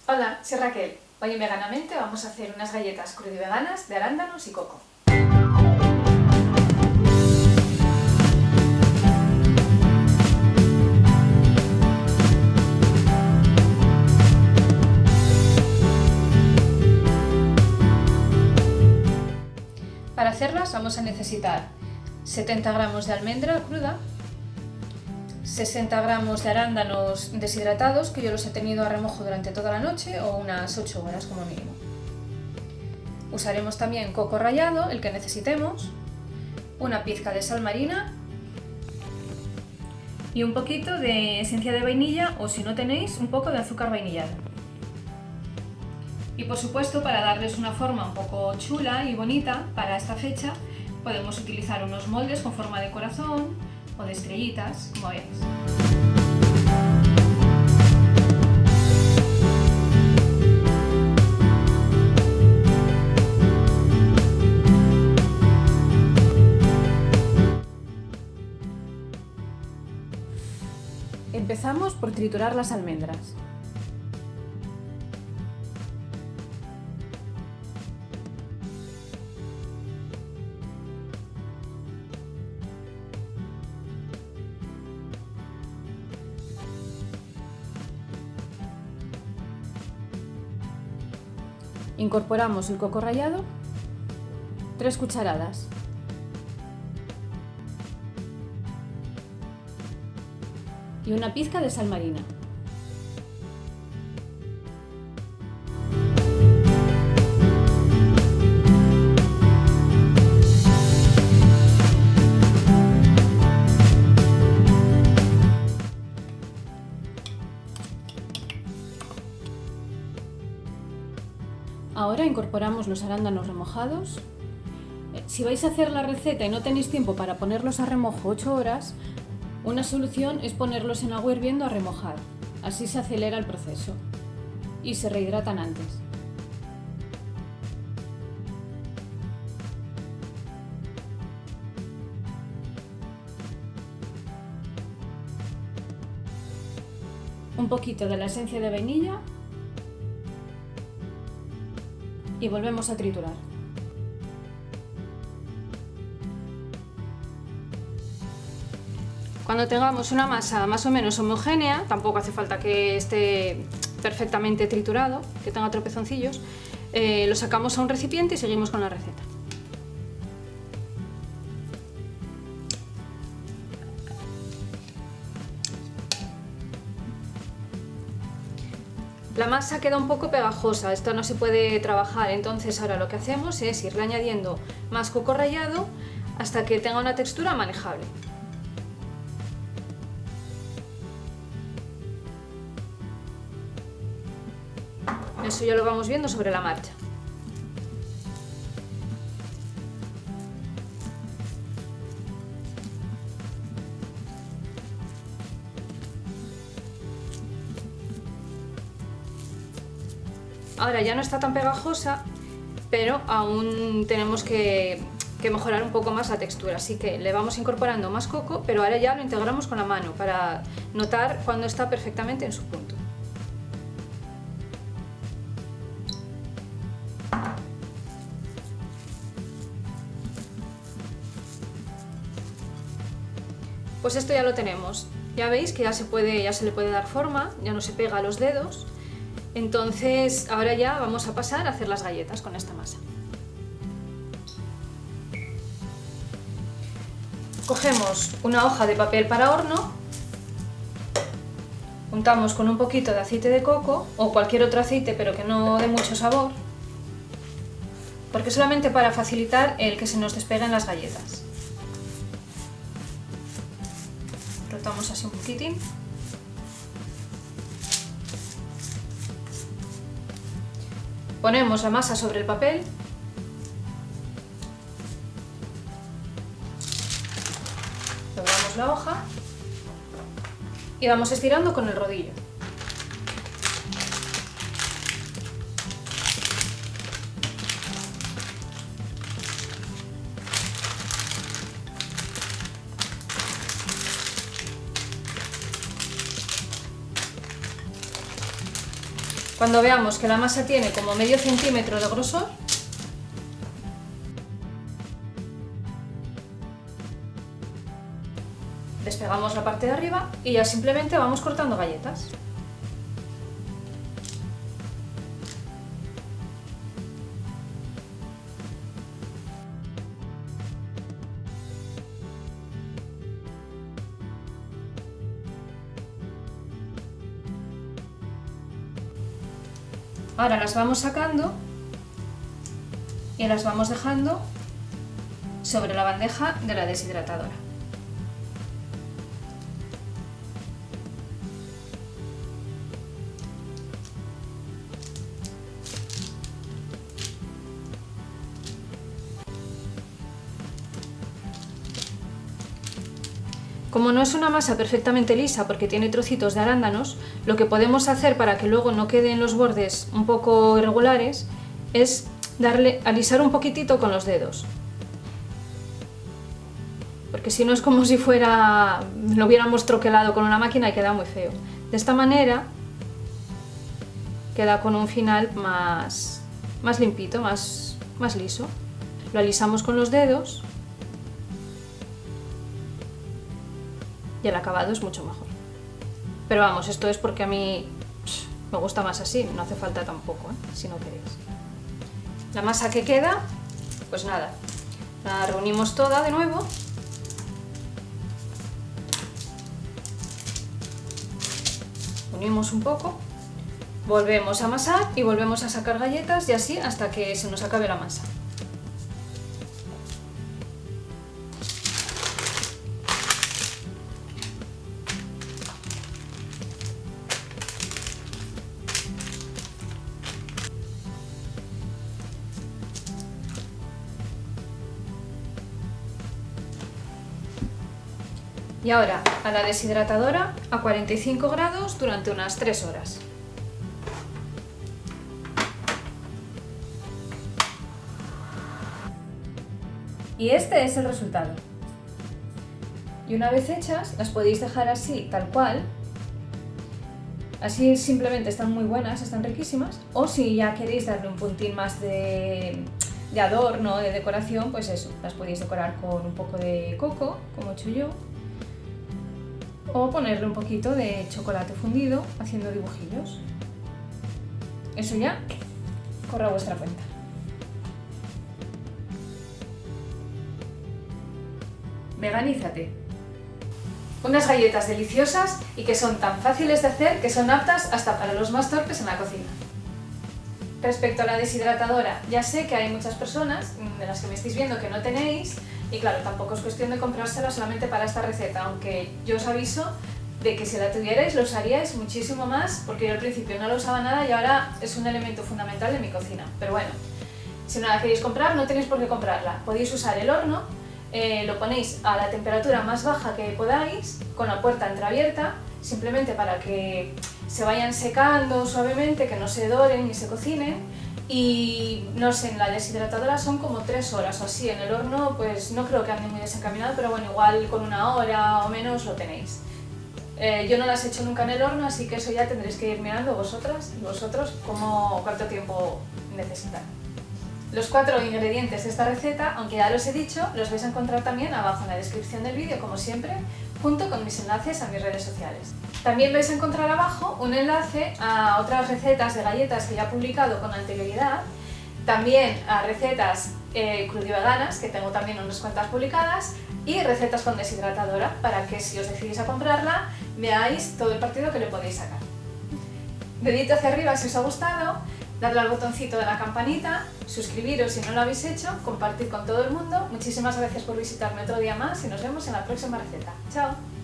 Hola, soy Raquel. Hoy en Veganamente vamos a hacer unas galletas crudiveganas de arándanos y coco. Para hacerlas vamos a necesitar 70 gramos de almendra cruda, 60 gramos de arándanos deshidratados, que yo los he tenido a remojo durante toda la noche o unas 8 horas como mínimo. Usaremos también coco rallado, el que necesitemos, una pizca de sal marina y un poquito de esencia de vainilla, o si no tenéis, un poco de azúcar vainillado. Y por supuesto, para darles una forma un poco chula y bonita para esta fecha, podemos utilizar unos moldes con forma de corazón o de estrellitas, como veis. Empezamos por triturar las almendras. Incorporamos el coco rallado, 3 cucharadas. Y una pizca de sal marina. Ahora incorporamos los arándanos remojados. Si vais a hacer la receta y no tenéis tiempo para ponerlos a remojo 8 horas, una solución es ponerlos en agua hirviendo a remojar. Así se acelera el proceso y se rehidratan antes. Un poquito de la esencia de vainilla y volvemos a triturar. Cuando tengamos una masa más o menos homogénea, tampoco hace falta que esté perfectamente triturado, que tenga tropezoncillos, lo sacamos a un recipiente y seguimos con la receta. La masa queda un poco pegajosa, esto no se puede trabajar, entonces ahora lo que hacemos es irle añadiendo más coco rallado hasta que tenga una textura manejable. Eso ya lo vamos viendo sobre la marcha. Ahora ya no está tan pegajosa, pero aún tenemos que mejorar un poco más la textura, así que le vamos incorporando más coco, pero ahora ya lo integramos con la mano para notar cuando está perfectamente en su punto. Pues esto ya lo tenemos. Ya veis que ya se le puede dar forma, ya no se pega a los dedos. Entonces ahora ya vamos a pasar a hacer las galletas con esta masa. Cogemos una hoja de papel para horno, untamos con un poquito de aceite de coco o cualquier otro aceite, pero que no dé mucho sabor, porque solamente para facilitar el que se nos despeguen las galletas. Rotamos así un poquitín. Ponemos la masa sobre el papel. Doblamos la hoja y vamos estirando con el rodillo. Cuando veamos que la masa tiene como medio centímetro de grosor, despegamos la parte de arriba y ya simplemente vamos cortando galletas. Ahora las vamos sacando y las vamos dejando sobre la bandeja de la deshidratadora. Como no es una masa perfectamente lisa porque tiene trocitos de arándanos, lo que podemos hacer para que luego no queden los bordes un poco irregulares es alisar un poquitito con los dedos. Porque si no es como si lo hubiéramos troquelado con una máquina y queda muy feo. De esta manera queda con un final más limpito, más liso. Lo alisamos con los dedos y el acabado es mucho mejor. Pero vamos, esto es porque a mí me gusta más así, no hace falta tampoco, si no queréis. La masa que queda, pues nada, la reunimos toda de nuevo. Unimos un poco, volvemos a amasar y volvemos a sacar galletas y así hasta que se nos acabe la masa. Y ahora a la deshidratadora a 45 grados durante unas 3 horas. Y este es el resultado. Y una vez hechas, las podéis dejar así, tal cual. Así simplemente están muy buenas, están riquísimas. O si ya queréis darle un puntín más de adorno, de decoración, pues eso, las podéis decorar con un poco de coco, como he hecho yo. O ponerle un poquito de chocolate fundido haciendo dibujillos. Eso ya corre a vuestra cuenta. Veganízate. Unas galletas deliciosas y que son tan fáciles de hacer que son aptas hasta para los más torpes en la cocina. Respecto a la deshidratadora, ya sé que hay muchas personas de las que me estáis viendo que no tenéis. Y claro, tampoco es cuestión de comprársela solamente para esta receta, aunque yo os aviso de que si la tuvierais lo usaríais muchísimo más, porque yo al principio no lo usaba nada y ahora es un elemento fundamental de mi cocina. Pero bueno, si no la queréis comprar, no tenéis por qué comprarla. Podéis usar el horno, lo ponéis a la temperatura más baja que podáis, con la puerta entreabierta, simplemente para que se vayan secando suavemente, que no se doren ni se cocinen. Y no sé, en la deshidratadora son como 3 horas o así, en el horno pues no creo que ande muy desencaminado, pero bueno, igual con 1 hora o menos lo tenéis. Yo no las he hecho nunca en el horno, así que eso ya tendréis que ir mirando vosotras y vosotros cuánto tiempo necesitan. Los 4 ingredientes de esta receta, aunque ya los he dicho, los vais a encontrar también abajo en la descripción del vídeo, como siempre, junto con mis enlaces a mis redes sociales. También vais a encontrar abajo un enlace a otras recetas de galletas que ya he publicado con anterioridad, también a recetas crudiveganas, que tengo también unas cuantas publicadas, y recetas con deshidratadora, para que si os decidís a comprarla, veáis todo el partido que le podéis sacar. Dedito hacia arriba si os ha gustado, dadle al botoncito de la campanita, suscribiros si no lo habéis hecho, compartid con todo el mundo. Muchísimas gracias por visitarme otro día más y nos vemos en la próxima receta. ¡Chao!